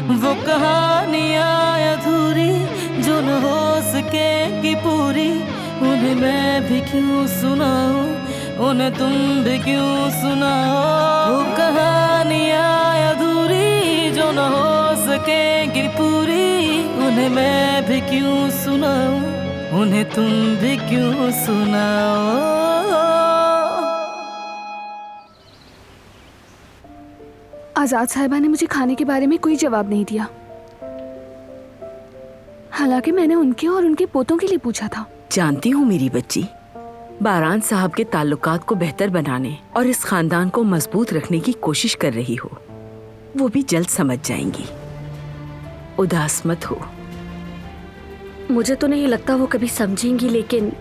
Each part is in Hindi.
वो कहानियाँ अधूरी जो न हो सकेगी पूरी, उन्हें मैं भी क्यों सुनाऊं, उन्हें तुम भी क्यों सुनाओ। वो कहानियाँ अधूरी जो न हो सकेगी पूरी, उन्हें मैं भी क्यों सुनाऊं, उन्हें तुम भी क्यों सुनाओ। आजाद साहिबा ने मुझे खाने के बारे में कोई जवाब नहीं दिया, हालांकि मैंने उनके और उनके पोतों के लिए पूछा था। जानती हूँ मेरी बच्ची, बारान साहब के ताल्लुकात को बेहतर बनाने और इस खानदान को मजबूत रखने की कोशिश कर रही हो। वो भी जल्द समझ जाएंगी, उदास मत हो। मुझे तो नहीं लगता वो कभी समझेंगी, लेकिन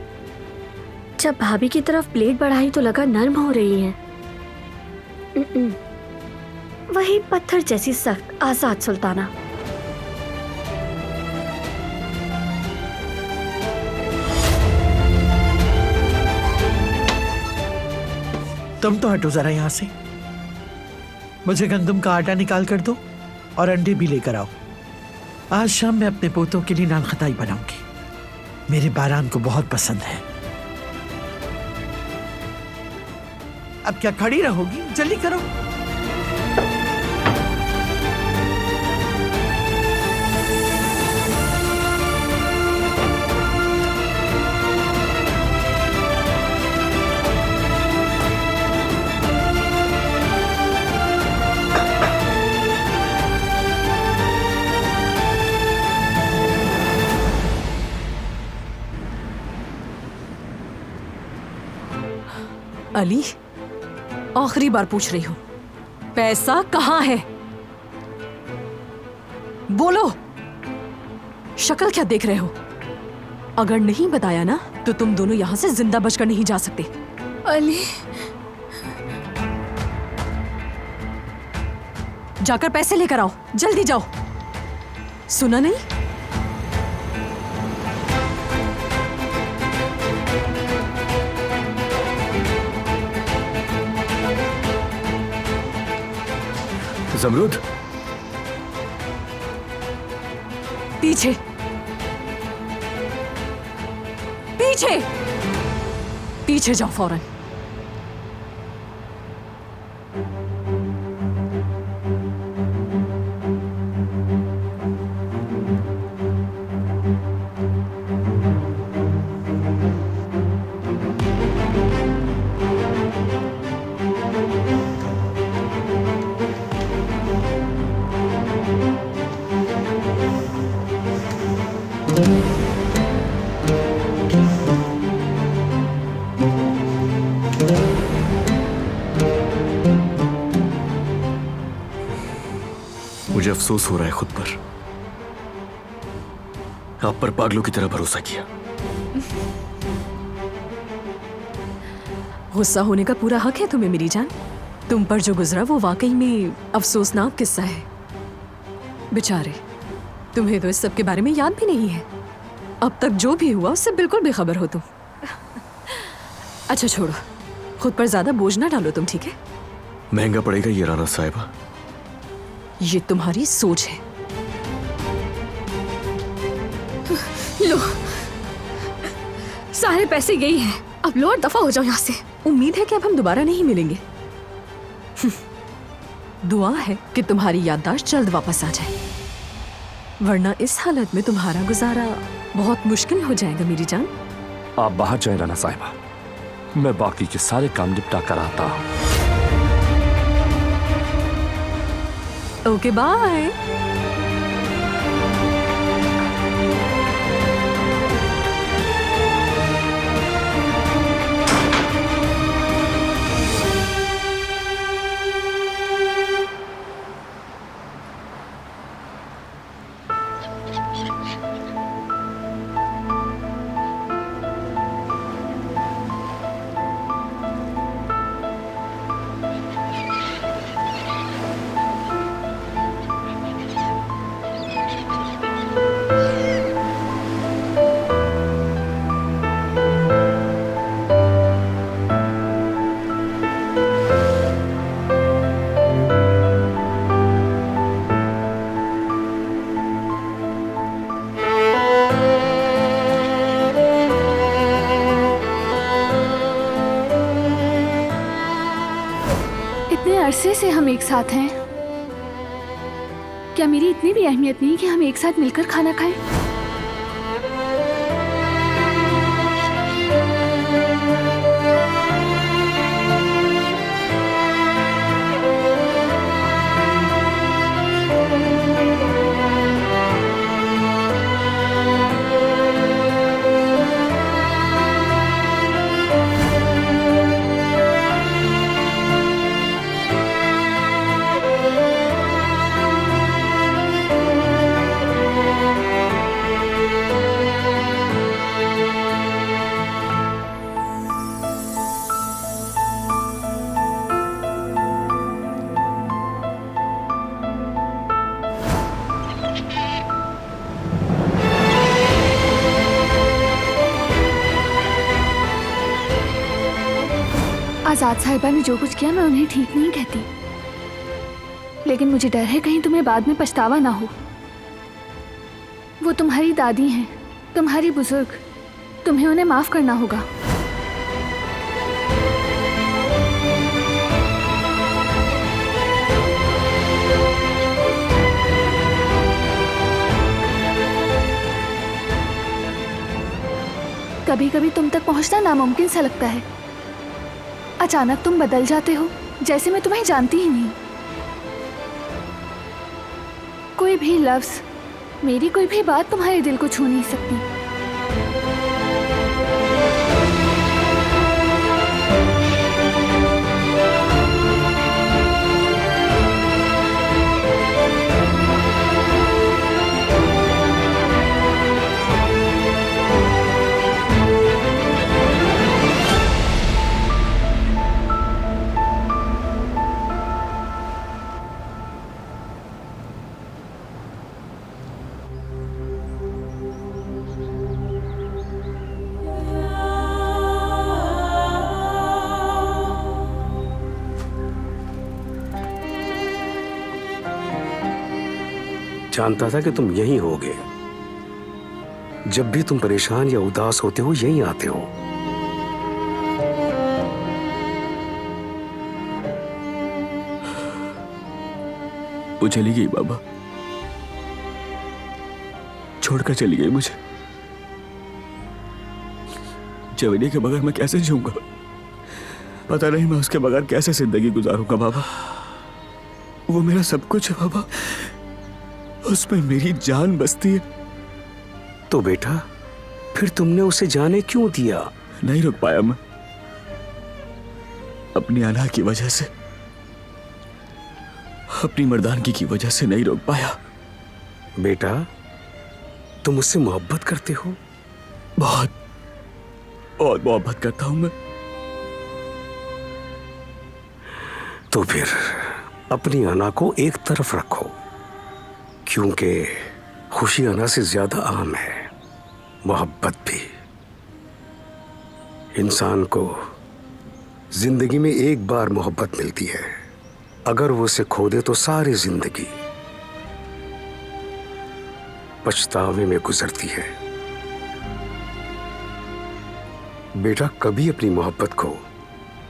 जब भाभी की तरफ प्लेट बढ़ाई तो लगा नर्म हो रही हैं। वही पत्थर जैसी सख्त आजाद सुल्ताना। तुम तो हटो जरा यहाँ से। मुझे गंदम का आटा निकाल कर दो और अंडे भी लेकर आओ। आज शाम मैं अपने पोतों के लिए नान खताई बनाऊंगी, मेरे बारान को बहुत पसंद है। अब क्या खड़ी रहोगी, जल्दी करो। अली, आखिरी बार पूछ रही हूं, पैसा कहां है? बोलो, शक्ल क्या देख रहे हो? अगर नहीं बताया ना तो तुम दोनों यहां से जिंदा बचकर नहीं जा सकते। अली, जाकर पैसे लेकर आओ, जल्दी जाओ। सुना नहीं? जमरूद, पीछे पीछे पीछे जाओ फौरन। मुझे अफसोस हो रहा है खुद पर, आप पर पागलों की तरह भरोसा किया। गुस्सा होने का पूरा हक है तुम्हें मेरी जान। तुम पर जो गुजरा वो वाकई में अफसोसनाक किस्सा है। बेचारे, तुम्हें तो इस सब के बारे में याद भी नहीं है। अब तक जो भी हुआ उससे बिल्कुल बेखबर हो तुम। अच्छा छोड़ो, खुद पर ज्यादा बोझ ना डालो तुम, ठीक है? महंगा पड़ेगा ये राना साहिबा। ये तुम्हारी सोच है। लो, सारे पैसे यही हैं। अब लो और दफा हो जाओ यहाँ से। उम्मीद है कि अब हम दोबारा नहीं मिलेंगे। दुआ है कि तुम्हारी याददाश्त जल्द वापस आ जाए, वरना इस हालत में तुम्हारा गुजारा बहुत मुश्किल हो जाएगा मेरी जान। आप बाहर जाए राना साहिबा, मैं बाकी के सारे काम निपटा कर आता हूँ। Okay bye. अरसे से हम एक साथ हैं। क्या मेरी इतनी भी अहमियत नहीं कि हम एक साथ मिलकर खाना खाएं? आजाद साहिबा ने जो कुछ किया मैं उन्हें ठीक नहीं कहती, लेकिन मुझे डर है कहीं तुम्हें बाद में पछतावा ना हो। वो तुम्हारी दादी हैं, तुम्हारी बुजुर्ग, तुम्हें उन्हें माफ करना होगा। कभी कभी तुम तक पहुंचना नामुमकिन सा लगता है। अचानक तुम बदल जाते हो, जैसे मैं तुम्हें जानती ही नहीं। कोई भी लफ्ज, मेरी कोई भी बात तुम्हारे दिल को छू नहीं सकती। जानता था कि तुम यहीं होगे। जब भी तुम परेशान या उदास होते हो यहीं आते हो। वो चली गई बाबा, छोड़कर चली गई मुझे। जवेरी के बगैर मैं कैसे जीऊंगा? पता नहीं मैं उसके बगैर कैसे जिंदगी गुजारूंगा बाबा। वो मेरा सब कुछ है बाबा, उसमें मेरी जान बसती है। तो बेटा फिर तुमने उसे जाने क्यों दिया? नहीं रुक पाया मैं, अपनी अना की वजह से, अपनी मर्दानगी की वजह से नहीं रोक पाया। बेटा तुम उससे मोहब्बत करते हो? बहुत बहुत मोहब्बत करता हूं मैं। तो फिर अपनी अना को एक तरफ रखो, क्योंकि खुशी अना से ज्यादा अहम है, मोहब्बत भी। इंसान को जिंदगी में एक बार मोहब्बत मिलती है, अगर वो उसे खो दे तो सारी जिंदगी पछतावे में गुजरती है। बेटा कभी अपनी मोहब्बत को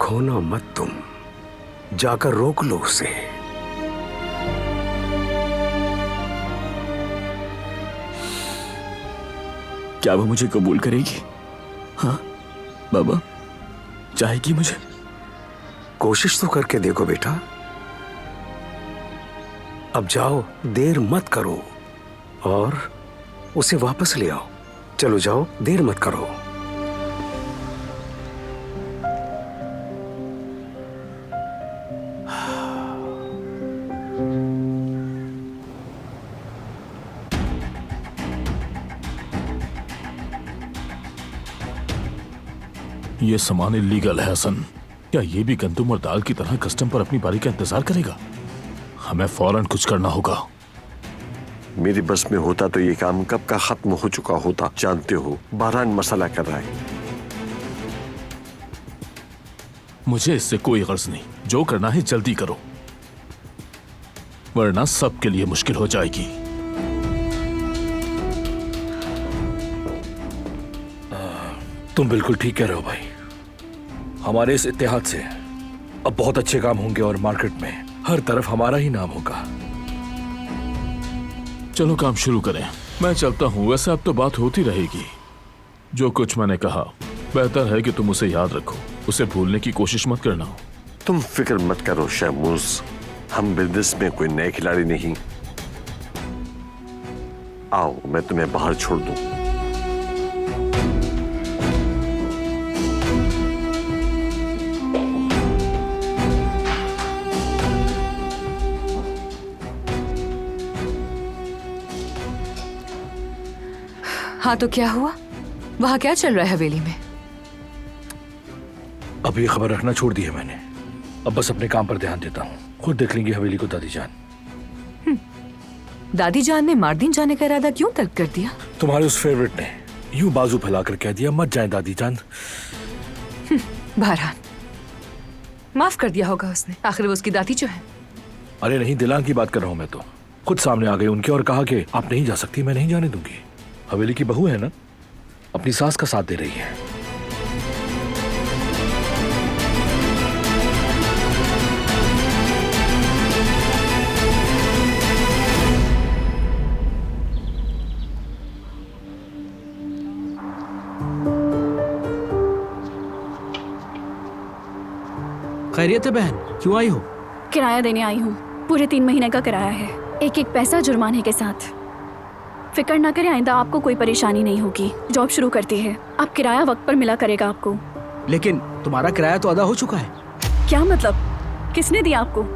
खोना मत, तुम जाकर रोक लो उसे। क्या वो मुझे कबूल करेगी? हाँ बाबा, चाहेगी मुझे? कोशिश तो करके देखो बेटा। अब जाओ, देर मत करो और उसे वापस ले आओ। चलो जाओ, देर मत करो। ये सामान इलीगल है हसन। क्या ये भी गंदुम और दाल की तरह कस्टम पर अपनी बारी का इंतजार करेगा? हमें फौरन कुछ करना होगा। मेरी बस में होता तो ये काम कब का खत्म हो चुका होता। जानते हो बारान मसाला कर रहा है। मुझे इससे कोई गर्ज नहीं, जो करना है जल्दी करो, वरना सबके लिए मुश्किल हो जाएगी। तुम बिल्कुल ठीक कह रहे हो भाई। हमारे इस इत्तेहाद से अब बहुत अच्छे काम होंगे और मार्केट में हर तरफ हमारा ही नाम होगा। चलो काम शुरू करें। मैं चलता हूँ। वैसे अब तो बात होती रहेगी। जो कुछ मैंने कहा बेहतर है कि तुम उसे याद रखो, उसे भूलने की कोशिश मत करना। तुम फिक्र मत करो शहमूज, हम बिजनेस में कोई नए खिलाड़ी नहीं। आओ मैं तुम्हें बाहर छोड़ दूं। हाँ तो क्या हुआ? वहाँ क्या चल रहा है हवेली में? अब ये खबर रखना छोड़ दी है मैंने। अब बस अपने काम पर ध्यान देता हूँ। खुद देख लेंगी हवेली को दादी जान। दादी जान ने मार्दीन जाने का इरादा क्यों तर्क कर दिया? तुम्हारे उस फेवरेट ने यूं बाजू फैलाकर कह दिया मत जाए दादी जान। बहरहाल माफ कर दिया होगा उसने, आखिर वो उसकी दादी जो है। अरे नहीं, दिलांग की बात कर रहा हूँ मैं तो। खुद सामने आ गई उनके और कहा कि आप नहीं जा सकती, मैं नहीं जाने दूंगी। हवेली की बहू है ना, अपनी सास का साथ दे रही है। खैरियत है बहन, क्यों आई हो? किराया देने आई हूँ। पूरे 3 महीने का किराया है, एक एक पैसा जुर्माने के साथ। फिक्र ना करें, आइंदा आपको कोई परेशानी नहीं होगी। जॉब शुरू करती है, आप किराया वक्त पर मिला करेगा आपको। लेकिन तुम्हारा किराया तो अदा हो चुका है। क्या मतलब? किसने दिया आपको?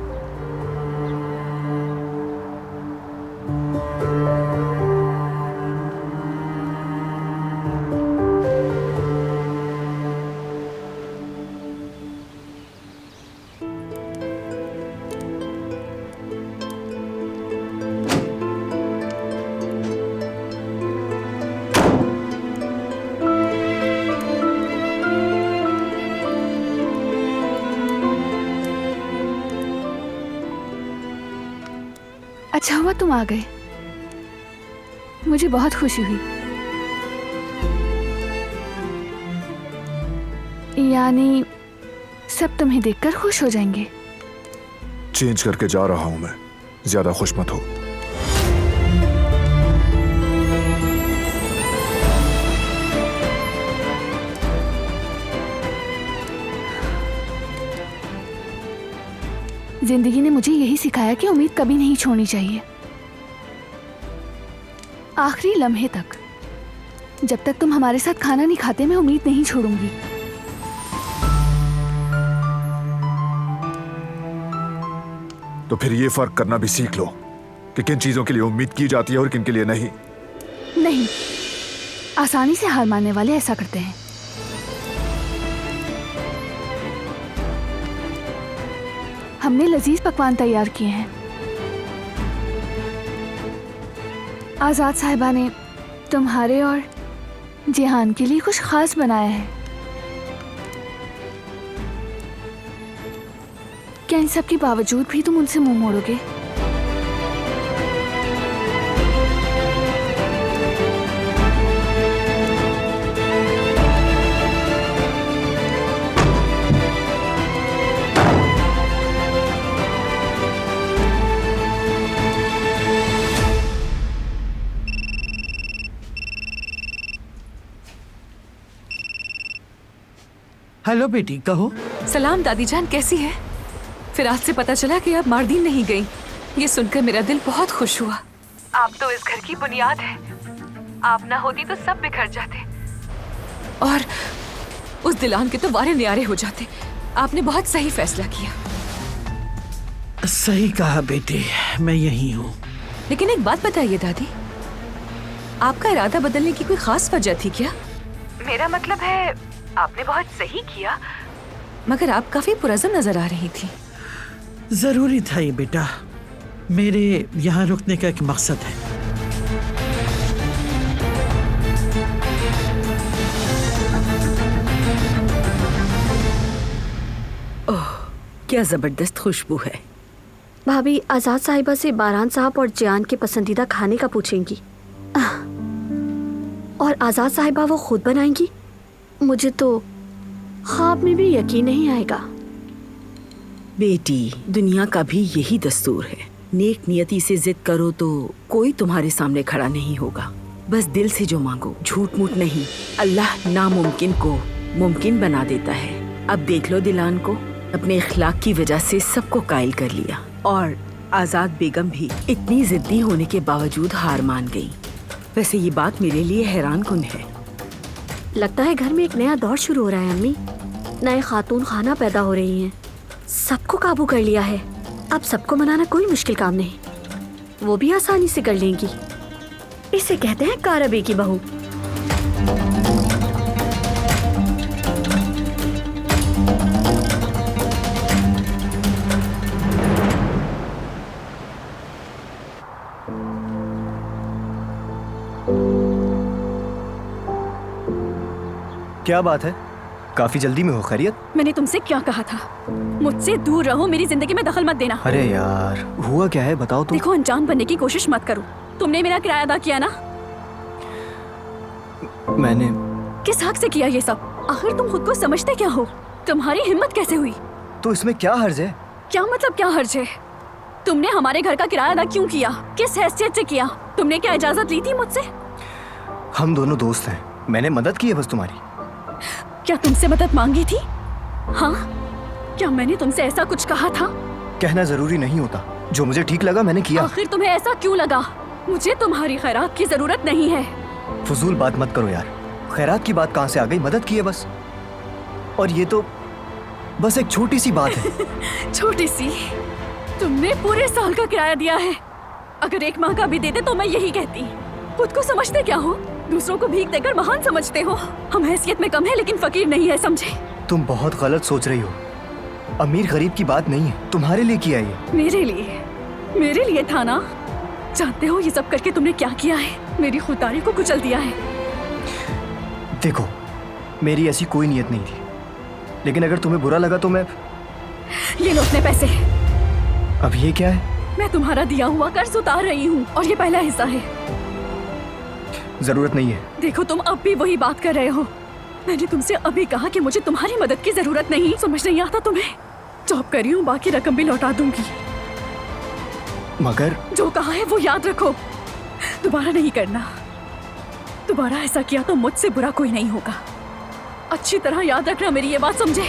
अच्छा हुआ तुम आ गए, मुझे बहुत खुशी हुई। यानी सब तुम्हें देखकर खुश हो जाएंगे। चेंज करके जा रहा हूं मैं, ज्यादा खुश मत हो। जिंदगी ने मुझे यही सिखाया कि उम्मीद कभी नहीं छोड़नी चाहिए। आखिरी लम्हे तक, जब तक तुम हमारे साथ खाना नहीं खाते, मैं उम्मीद नहीं छोड़ूंगी। तो फिर ये फर्क करना भी सीख लो कि किन चीजों के लिए उम्मीद की जाती है और किन के लिए नहीं। नहीं, आसानी से हार मानने वाले ऐसा करते हैं। हमने लजीज पकवान तैयार किए हैं। आजाद साहिबा ने तुम्हारे और जिहान के लिए कुछ खास बनाया है। क्या इन सब के बावजूद भी तुम उनसे मुंह मोड़ोगे? हेलो बेटी, कहो। सलाम दादी जान, कैसी है? फिर आज से पता चला कि आप मार्दीन नहीं गई। ये सुनकर मेरा दिल बहुत खुश हुआ। आप तो इस घर की बुनियाद है। आप ना होती तो सब बिखर जाते और उस दिलान के तो वारे न्यारे हो जाते। आपने बहुत सही फैसला किया। सही कहा बेटी, मैं यही हूँ। लेकिन एक बात बताइए दादी, आपका इरादा बदलने की कोई खास वजह थी क्या? मेरा मतलब है, आपने बहुत सही किया, मगर आप काफी पुरज़म नजर आ रही थी। जरूरी था ये बेटा, मेरे यहाँ रुकने का एक मकसद है। ओह, क्या जबरदस्त खुशबू है। भाभी, आजाद साहिबा से बारान साहब और जियान के पसंदीदा खाने का पूछेंगी और आजाद साहिबा वो खुद बनाएंगी। मुझे तो ख्वाब में भी यकीन नहीं आएगा। बेटी, दुनिया का भी यही दस्तूर है। नेक नियति से जिद करो तो कोई तुम्हारे सामने खड़ा नहीं होगा। बस दिल से जो मांगो, झूठ मूठ नहीं। अल्लाह नामुमकिन को मुमकिन बना देता है। अब देख लो दिलान को, अपने इखलाक की वजह से सबको कायल कर लिया। और आजाद बेगम भी इतनी जिद्दी होने के बावजूद हार मान गई। वैसे ये बात मेरे लिए हैरान कुन है। लगता है घर में एक नया दौर शुरू हो रहा है अम्मी। नए खातून खाना पैदा हो रही हैं। सबको काबू कर लिया है। अब सबको मनाना कोई मुश्किल काम नहीं, वो भी आसानी से कर लेंगी। इसे कहते हैं कारबे की बहू। क्या बात है, काफी जल्दी में हो? खैरियत? मैंने तुमसे क्या कहा था? मुझसे दूर रहो, मेरी जिंदगी में दखल मत देना। अरे यार, हुआ क्या है बताओ तो। देखो, अनजान बनने की कोशिश मत करो। तुमने मेरा किराया अदा किया ना? मैंने किस हक से किया ये सब? आखिर तुम खुद को समझते क्या हो? तुम्हारी हिम्मत कैसे हुई? तो इसमें क्या हर्ज है? क्या मतलब क्या हर्ज है? तुमने हमारे घर का किराया अदा क्यों किया? किस हैसियत से किया? तुमने क्या इजाजत ली थी मुझसे? हम दोनों दोस्त हैं, मैंने मदद की है बस तुम्हारी। क्या तुमसे मदद मांगी थी? हाँ, क्या मैंने तुमसे ऐसा कुछ कहा था? कहना जरूरी नहीं होता, जो मुझे ठीक लगा मैंने किया। आखिर तुम्हें ऐसा क्यों लगा? मुझे तुम्हारी खैरात की जरूरत नहीं है। फजूल बात मत करो यार, खैरात की बात कहाँ से आ गई? मदद की है बस। और ये तो बस एक छोटी सी बात है। छोटी सी? तुमने पूरे साल का किराया दिया है। अगर एक माह का भी देते तो मैं यही कहती। खुद को समझते क्या हो? दूसरों को भीख देकर महान समझते हो। हम हैसियत में कम है लेकिन फकीर नहीं है, समझे? तुम बहुत गलत सोच रही हो। अमीर गरीब की बात नहीं है, तुम्हारे लिए किया ये। मेरे लिए था ना? जानते हो ये सब करके तुमने क्या किया है? मेरी खुदारी को कुचल दिया है। देखो, मेरी ऐसी कोई नियत नहीं थी, लेकिन अगर तुम्हें बुरा लगा तो मैं... ये लो अपने पैसे। अब ये क्या है? मैं तुम्हारा दिया हुआ कर्ज उतार रही हूँ और ये पहला हिस्सा है। जरूरत नहीं है। देखो, तुम अब भी वही बात कर रहे हो। मैंने तुमसे अभी कहा कि मुझे तुम्हारी मदद की जरूरत नहीं। समझ नहीं आता तुम्हें? जॉब कर रही हूँ, बाकी रकम भी लौटा दूंगी। मगर जो कहा है वो याद रखो, दोबारा नहीं करना। दोबारा ऐसा किया तो मुझसे बुरा कोई नहीं होगा। अच्छी तरह याद रखना मेरी ये बात, समझे?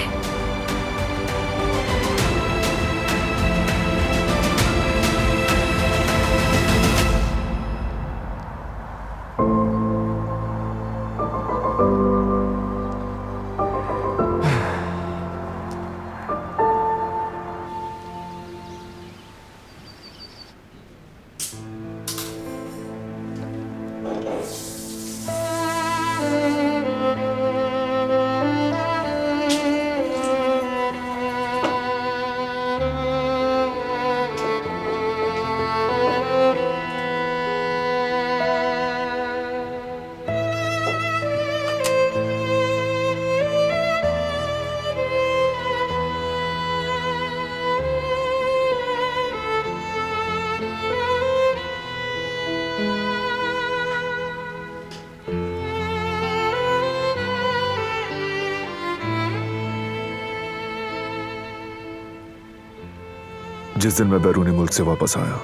जिस दिन मैं बैरूनी मुल्क से वापस आया,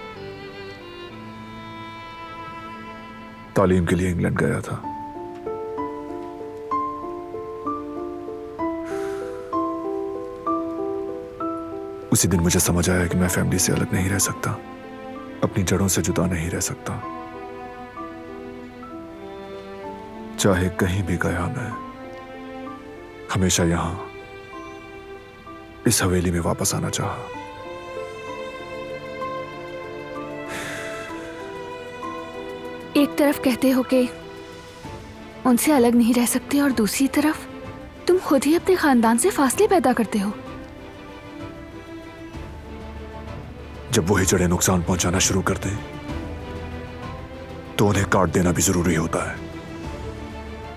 तालीम के लिए इंग्लैंड गया था। उसी दिन मुझे समझ आया कि मैं फैमिली से अलग नहीं रह सकता, अपनी जड़ों से जुदा नहीं रह सकता। चाहे कहीं भी गया, मैं हमेशा यहां इस हवेली में वापस आना चाहा। एक तरफ कहते हो कि उनसे अलग नहीं रह सकते और दूसरी तरफ तुम खुद ही अपने खानदान से फासले पैदा करते हो। जब वही जड़ें नुकसान पहुंचाना शुरू कर दें तो उन्हें काट देना भी जरूरी होता है।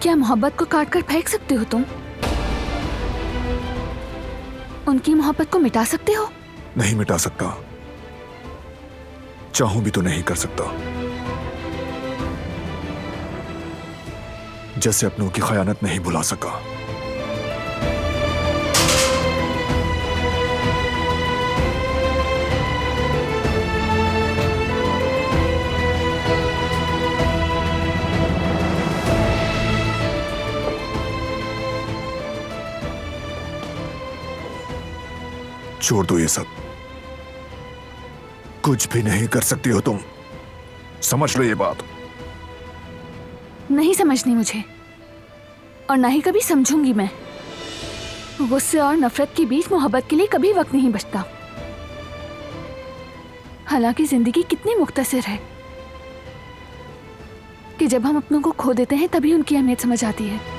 क्या मोहब्बत को काट कर फेंक सकते हो तुम? उनकी मोहब्बत को मिटा सकते हो? नहीं मिटा सकता, चाहूं भी तो नहीं कर सकता। जैसे अपनों की खयानत नहीं भुला सका। छोड़ दो ये सब। कुछ भी नहीं कर सकती हो तुम, समझ लो ये बात। नहीं समझनी मुझे, और ना ही कभी समझूंगी मैं। गुस्से और नफरत के बीच मोहब्बत के लिए कभी वक्त नहीं बचता। हालांकि जिंदगी कितनी मुख्तसर है कि जब हम अपनों को खो देते हैं तभी उनकी अहमियत समझ आती है।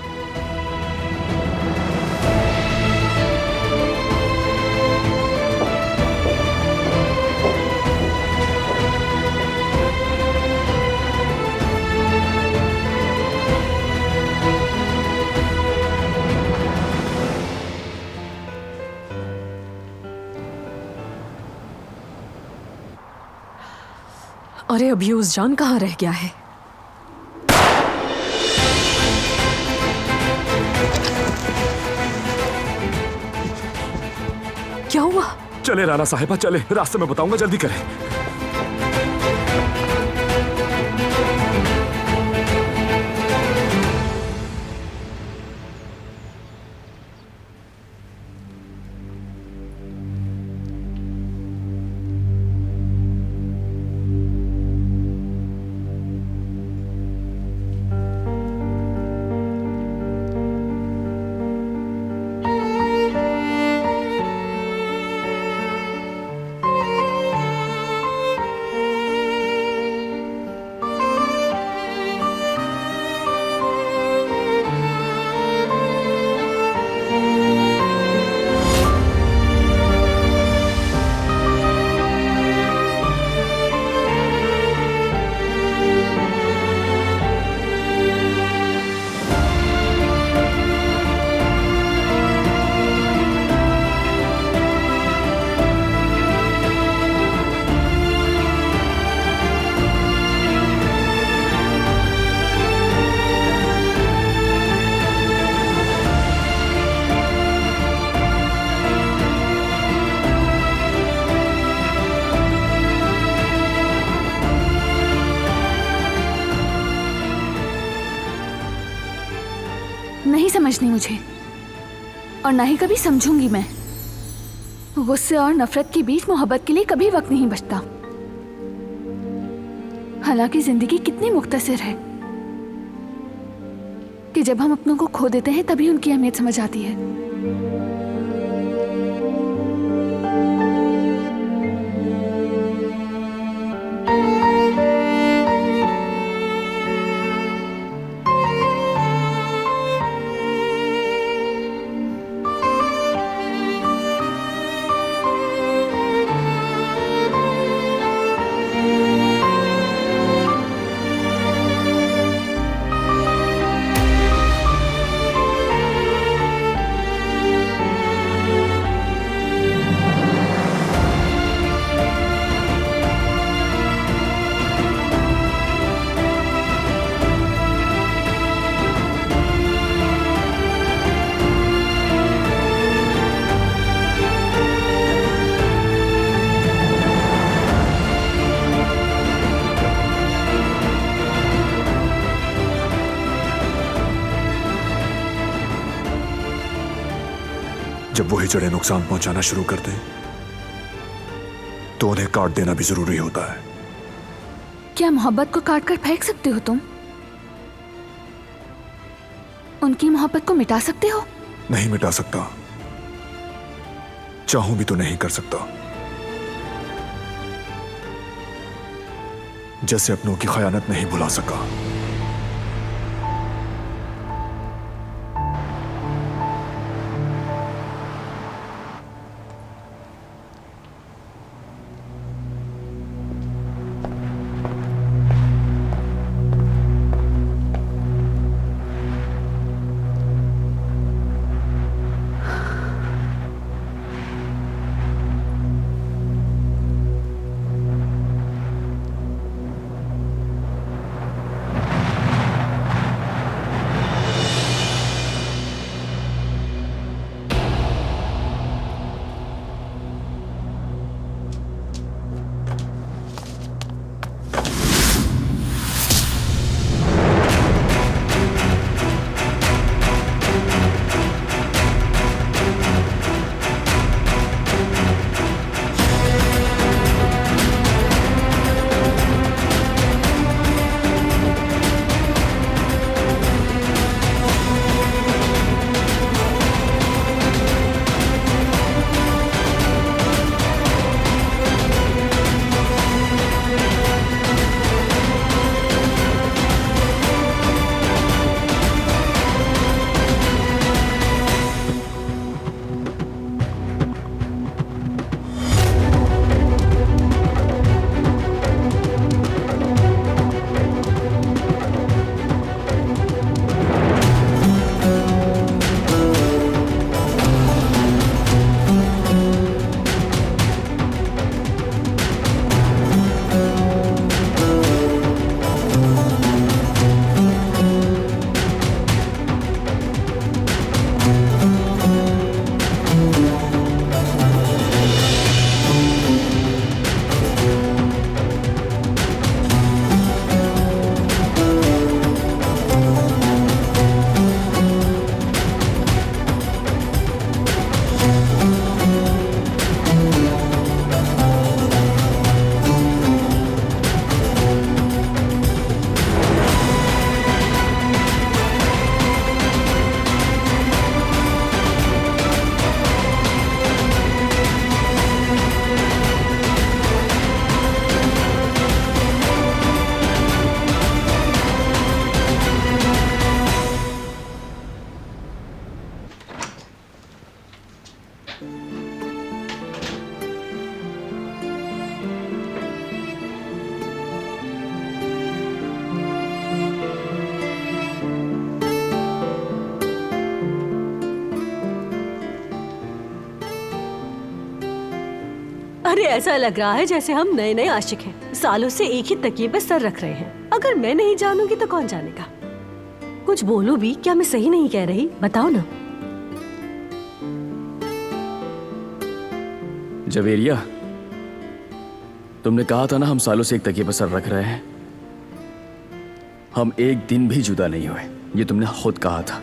अरे अभियूज जान कहाँ रह गया है? क्या हुआ? चले राना साहिबा चले, रास्ते में बताऊंगा, जल्दी करें। नहीं समझनी मुझे, और ना ही कभी समझूंगी मैं। गुस्से और नफरत के बीच मोहब्बत के लिए कभी वक्त नहीं बचता। हालांकि जिंदगी कितनी मुख्तसर है कि जब हम अपनों को खो देते हैं तभी उनकी अहमियत समझ आती है। जब वो हिजड़े नुकसान पहुंचाना शुरू कर दें तो उन्हें काट देना भी जरूरी होता है। क्या मोहब्बत को काट कर फेंक सकते हो तुम? उनकी मोहब्बत को मिटा सकते हो? नहीं मिटा सकता, चाहूं भी तो नहीं कर सकता। जैसे अपनों की खयानत नहीं भुला सका। अरे ऐसा लग रहा है जैसे हम नए नए आशिक हैं, सालों से एक ही तकिए पे सर रख रहे हैं। अगर मैं नहीं जानूंगी तो कौन जानेगा। कुछ बोलो भी, क्या मैं सही नहीं कह रही? बताओ ना। जवेरिया, तुमने कहा था ना हम सालों से एक तकिए पर सर रख रहे हैं। हम एक दिन भी जुदा नहीं हुए, ये तुमने खुद कहा था।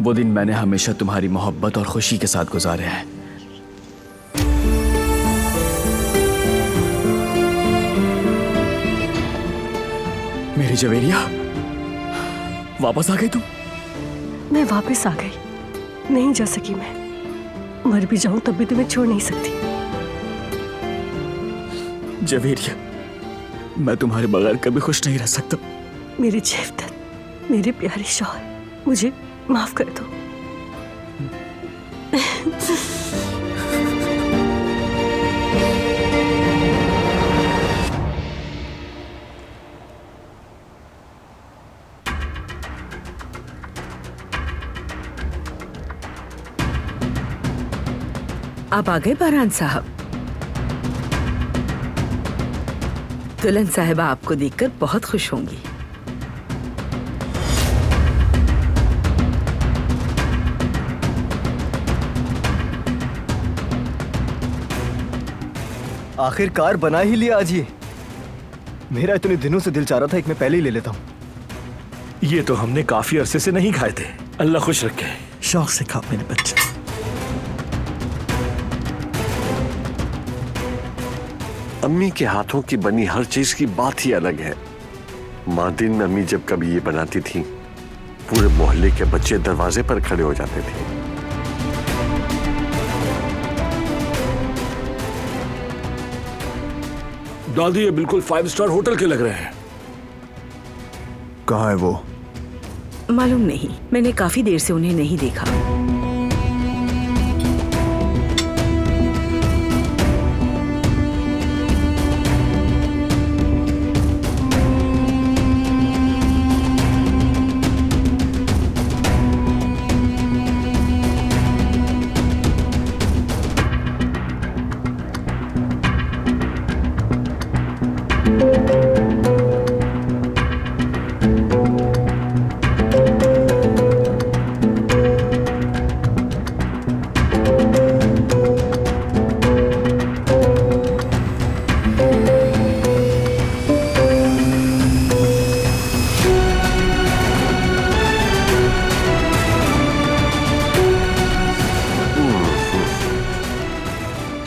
वो दिन मैंने हमेशा तुम्हारी मोहब्बत और खुशी के साथ गुजारे हैं। मेरी जवेरिया, वापस आ गई तुम? मैं वापस आ गई, नहीं जा सकी मैं। मर भी जाऊं तब भी तुम्हें छोड़ नहीं सकती। जवेरिया, मैं तुम्हारे बगैर कभी खुश नहीं रह सकता। मेरे जेवदत, मेरे प्यारे शौहर, मुझे माफ कर दो। आप आ गए बारान साहब। दुल्हन साहिबा आपको देखकर बहुत खुश होंगी। आखिरकार बना ही लिया आज ये। मेरा इतने दिनों से दिल चाह रहा था एक मैं पहले ही ले लेता हूँ। ये तो हमने काफी अरसे से नहीं खाए थे। अल्लाह खुश रखे। शौक से खाओ मेरे बच्चे। अम्मी के हाथों की बनी हर चीज की बात ही अलग है। माँ दिन में अम्मी जब कभी ये बनाती थी, पूरे मोहल्ले के बच्चे दरवाजे पर खड़े हो जाते थे। दादी, ये बिल्कुल 5 स्टार होटल के लग रहे हैं। कहाँ है वो? मालूम नहीं, मैंने काफी देर से उन्हें नहीं देखा।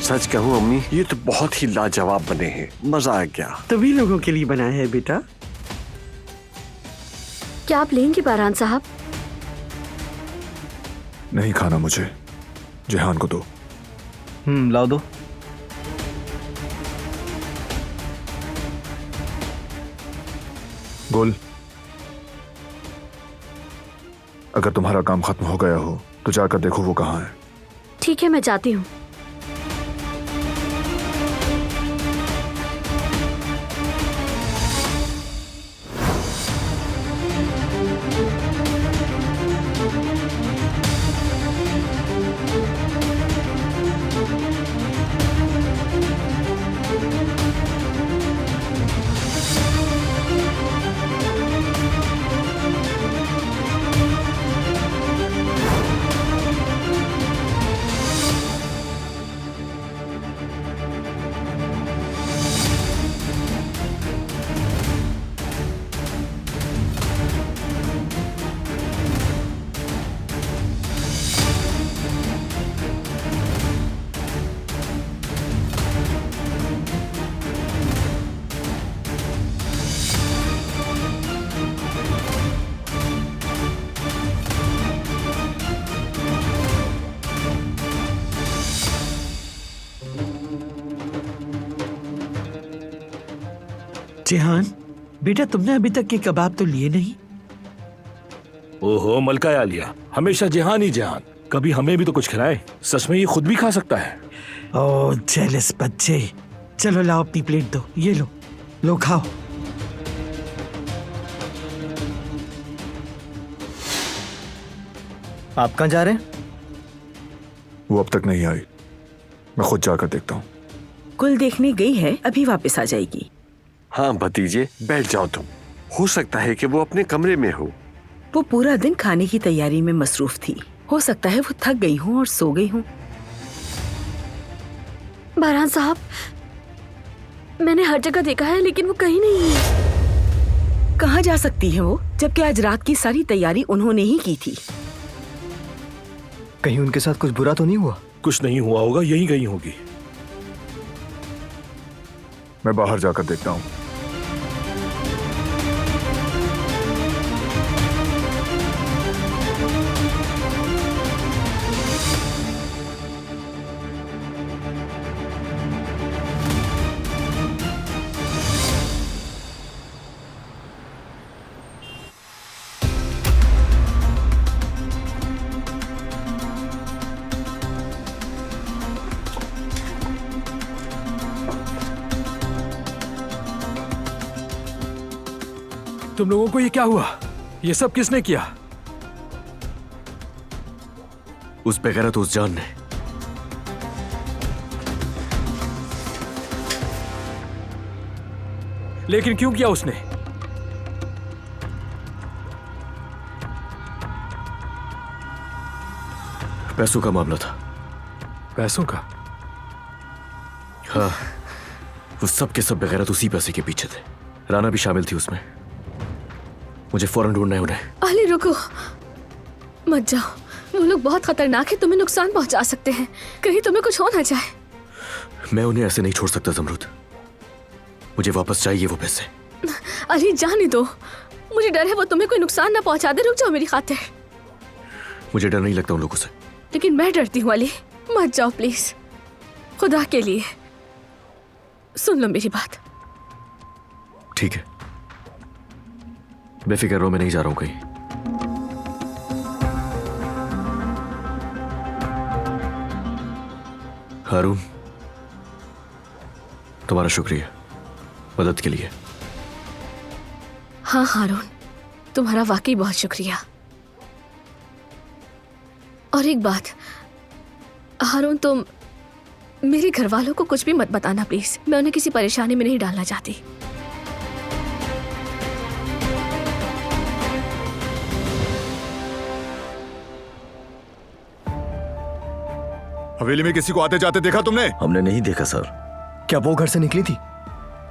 सच कहूँ अम्मी, ये तो बहुत ही लाजवाब बने हैं। मजा आ गया। तभी लोगों के लिए बनाया है बेटा। क्या आप लेंगे बारान साहब? नहीं खाना मुझे, जेहान को दो। लाओ दो। गुल, अगर तुम्हारा काम खत्म हो गया हो तो जाकर देखो वो कहाँ है। ठीक है, मैं जाती हूँ। जेहान, बेटा तुमने अभी तक ये कबाब तो लिए नहीं। ओहो मलका आलिया, हमेशा जेहान ही जेहान। कभी हमें भी तो कुछ खिलाए। सच में ये खुद भी खा सकता है। ओह जेलस बच्चे। चलो लाओ अपनी प्लेट दो। ये लो, लो खाओ। आप कहाँ जा रहे हैं? वो अब तक नहीं आई। मैं खुद जाकर देखता हूँ। कुल देखने गई है, अभी वापस आ जाएगी। हाँ भतीजे, बैठ जाओ तुम। हो सकता है कि वो अपने कमरे में हो। वो पूरा दिन खाने की तैयारी में मसरूफ थी। हो सकता है वो थक गई हूँ और सो गई हूँ। बारान साहब, मैंने हर जगह देखा है लेकिन वो कहीं नहीं है। कहाँ जा सकती है वो, जबकि आज रात की सारी तैयारी उन्होंने ही की थी। कहीं उनके साथ कुछ बुरा तो नहीं हुआ? कुछ नहीं हुआ होगा, यहीं कहीं होगी। मैं बाहर जाकर देखता हूँ। तुम लोगों को ये क्या हुआ? ये सब किसने किया? उस बेगैरत उस जान ने। लेकिन क्यों किया उसने? पैसों का मामला था। पैसों का? हाँ, वो सब के सब बेगैरत उसी पैसे के पीछे थे। राना भी शामिल थी उसमें। मुझे फौरन ढूंढना है उन्हें। अली रुको, मत जाओ। वो लोग बहुत खतरनाक है, तुम्हें नुकसान पहुंचा सकते हैं। कहीं तुम्हें कुछ हो ना जाए। मैं उन्हें ऐसे नहीं छोड़ सकता जमरूद। मुझे वापस चाहिए वो पैसे। अली जाने दो, मुझे डर है वो तुम्हें कोई नुकसान ना पहुंचा दे। रुक जाओ मेरी खातिर। मुझे डर नहीं लगता उन लोगों से। लेकिन मैं डरती हूँ अली, मत जाओ प्लीज, खुदा के लिए सुन लो मेरी बात। ठीक है, बेफिक्र रहो, मैं नहीं जा रहा हूं कहीं। हारून, तुम्हारा शुक्रिया मदद के लिए। हाँ हारून, तुम्हारा वाकई बहुत शुक्रिया। और एक बात हारून, तुम मेरे घर वालों को कुछ भी मत बताना प्लीज। मैं उन्हें किसी परेशानी में नहीं डालना चाहती। हवेली में किसी को आते जाते देखा तुमने? हमने नहीं देखा सर। क्या वो घर से निकली थी?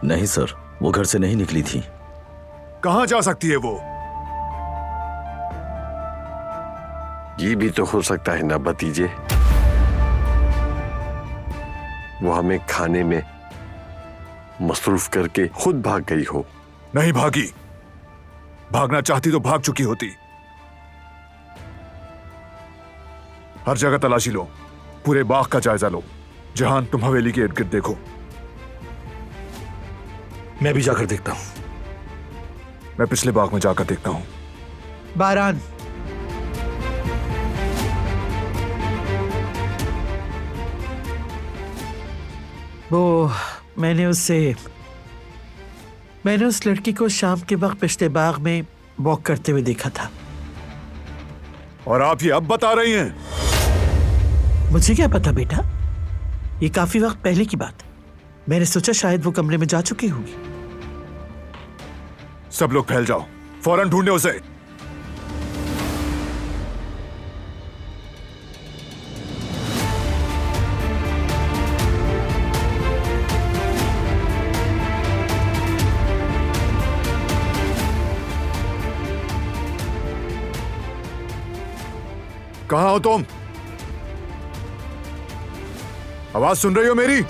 नहीं सर, वो घर से नहीं निकली थी। कहां जा सकती है वो? ये भी तो हो सकता है ना भतीजे, वो हमें खाने में मसरूफ करके खुद भाग गई हो। नहीं भागी। भागना चाहती तो भाग चुकी होती। हर जगह तलाशी लो, पूरे बाग का जायजा लो। जहान, तुम हवेली के इर्द गिर्द देखो। मैं भी जाकर देखता हूं। मैं पिछले बाग में जाकर देखता हूं। बारान, वो मैंने उस लड़की को शाम के वक्त पिछले बाग में वॉक करते हुए देखा था। और आप ये अब बता रही हैं? मुझे क्या पता बेटा, ये काफी वक्त पहले की बात है। मैंने सोचा शायद वो कमरे में जा चुकी होगी। सब लोग फैल जाओ, फौरन ढूंढे उसे। कहां हो तुम? आवाज सुन रही हो मेरी?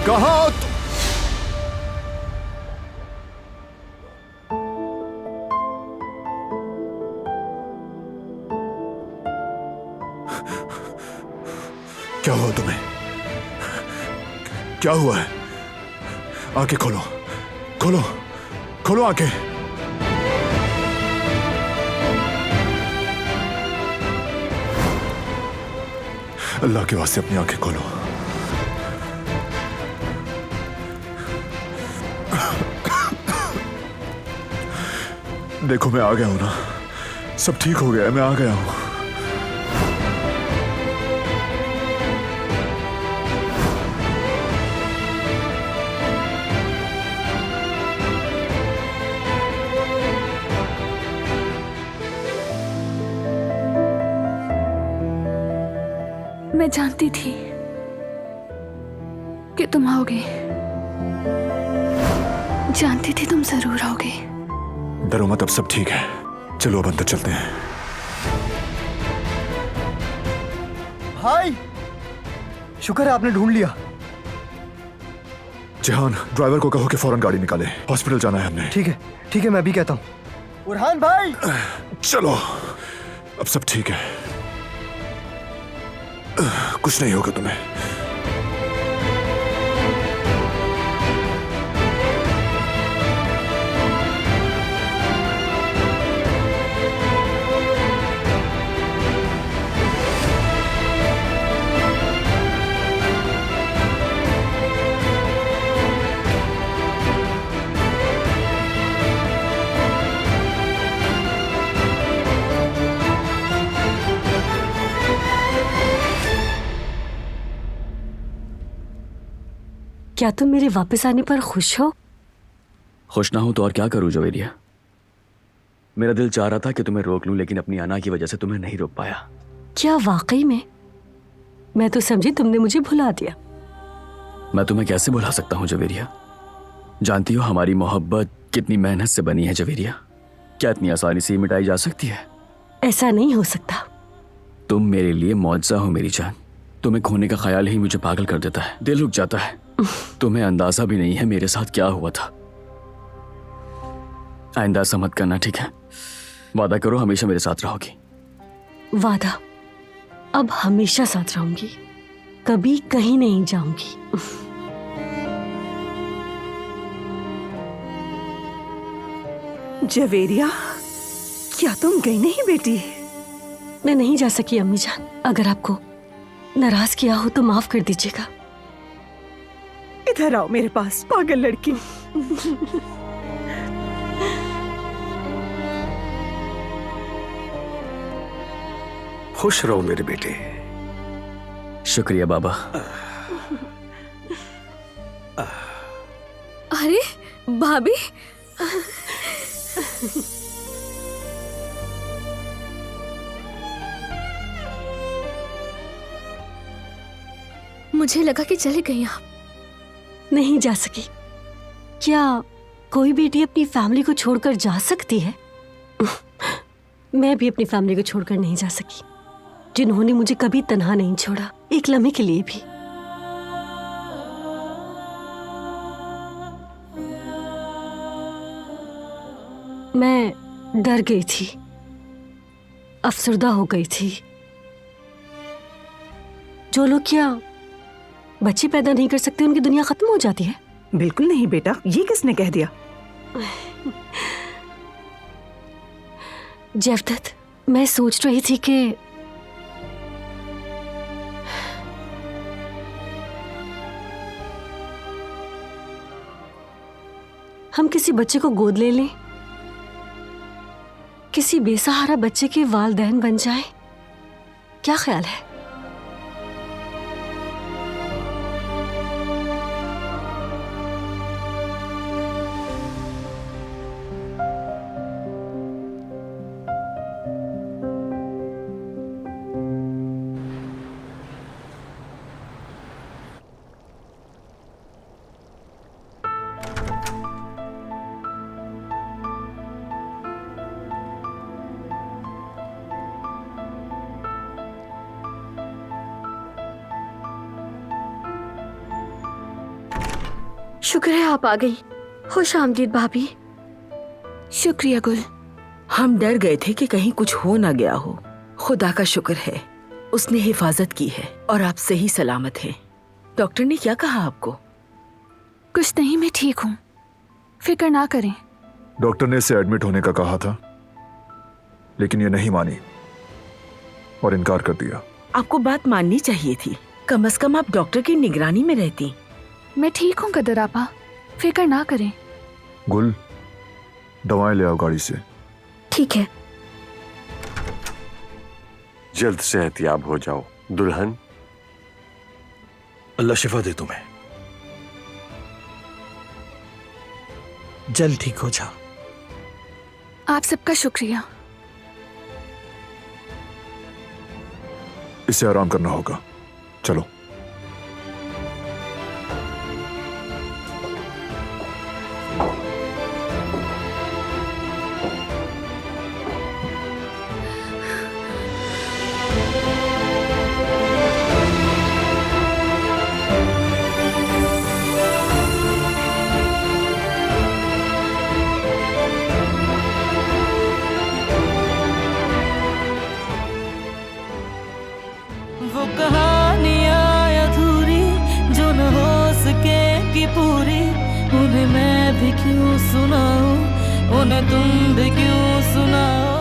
कहां हो तुम? क्या हुआ तुम्हें? क्या हुआ है? आंखें खोलो, खोलो, खोलो आंखें। अल्लाह के वास्ते अपनी आंखें खोलो। देखो मैं आ गया हूं ना, सब ठीक हो गया है, मैं आ गया हूं। मैं जानती थी कि तुम आओगे, जानती थी तुम जरूर आओगे। डरो मत, अब सब ठीक है। चलो अब अंदर चलते हैं। भाई, शुक्र है आपने ढूंढ लिया। जहान, ड्राइवर को कहो कि फौरन गाड़ी निकाले, हॉस्पिटल जाना है हमने। ठीक है मैं भी कहता हूँ। बुरहान भाई, चलो अब सब ठीक है, कुछ नहीं होगा तुम्हें। क्या तुम मेरे वापस आने पर खुश हो? खुश ना हूं तो और क्या करूं जवेरिया। मेरा दिल चाह रहा था कि तुम्हें रोक लूं, लेकिन अपनी अना की वजह से तुम्हें नहीं रोक पाया। क्या वाकई में? मैं तो समझी तुमने मुझे भुला दिया। मैं तुम्हें कैसे भुला सकता हूं जवेरिया। जानती हो हमारी मोहब्बत कितनी मेहनत से बनी है जवेरिया। क्या इतनी आसानी से मिटाई जा सकती है? ऐसा नहीं हो सकता। तुम मेरे लिए मौजज़ा हो मेरी जान। तुम्हें खोने का ख्याल ही मुझे पागल कर देता है, दिल रुक जाता है। तुम्हें अंदाजा भी नहीं है मेरे साथ क्या हुआ था। आइंदा ऐसा मत करना, ठीक है? वादा करो हमेशा मेरे साथ रहोगी। वादा, अब हमेशा साथ रहूंगी, कभी कहीं नहीं जाऊंगी। जवेरिया, क्या तुम गई नहीं बेटी? मैं नहीं जा सकी अम्मी जान। अगर आपको नाराज किया हो तो माफ कर दीजिएगा। इधर आओ मेरे पास, पागल लड़की। खुश रहो मेरे बेटे। शुक्रिया बाबा। अरे भाभी, मुझे लगा कि चले गई आप। नहीं जा सकी। क्या कोई बेटी अपनी फैमिली को छोड़कर जा सकती है? मैं भी अपनी फैमिली को छोड़कर नहीं जा सकी, जिन्होंने मुझे कभी तन्हा नहीं छोड़ा, एक लम्हे के लिए भी। मैं डर गई थी, अफसरदा हो गई थी। जो लोग क्या बच्चे पैदा नहीं कर सकते, उनकी दुनिया खत्म हो जाती है? बिल्कुल नहीं बेटा, ये किसने कह दिया? जेवदत, मैं सोच रही थी कि हम किसी बच्चे को गोद ले लें, किसी बेसहारा बच्चे के वालिदैन बन जाएं। क्या ख्याल है? शुक्र है आप आ गई। खुश आमदीद भाभी। शुक्रिया गुल। हम डर गए थे कि कहीं कुछ हो ना गया हो। खुदा का शुक्र है, उसने हिफाजत की है और आप सही सलामत हैं। डॉक्टर ने क्या कहा आपको? कुछ नहीं, मैं ठीक हूँ, फिक्र ना करें। डॉक्टर ने इसे एडमिट होने का कहा था, लेकिन ये नहीं मानी और इनकार कर दिया। आपको बात माननी चाहिए थी, कम से कम आप डॉक्टर की निगरानी में रहती। मैं ठीक हूँ कदर आपा, फिक्र ना करें। गुल, दवाएं ले आओ गाड़ी से। ठीक है। जल्द सेहतियाब हो जाओ दुल्हन। अल्लाह शिफा दे तुम्हें। जल्द ठीक हो जाओ। आप सबका शुक्रिया। इसे आराम करना होगा, चलो। वो कहानियाँ अधूरी जो न हो सकेगी पूरी, उन्हें मैं भी क्यों सुनाऊं, उन्हें तुम भी क्यों सुनाओ।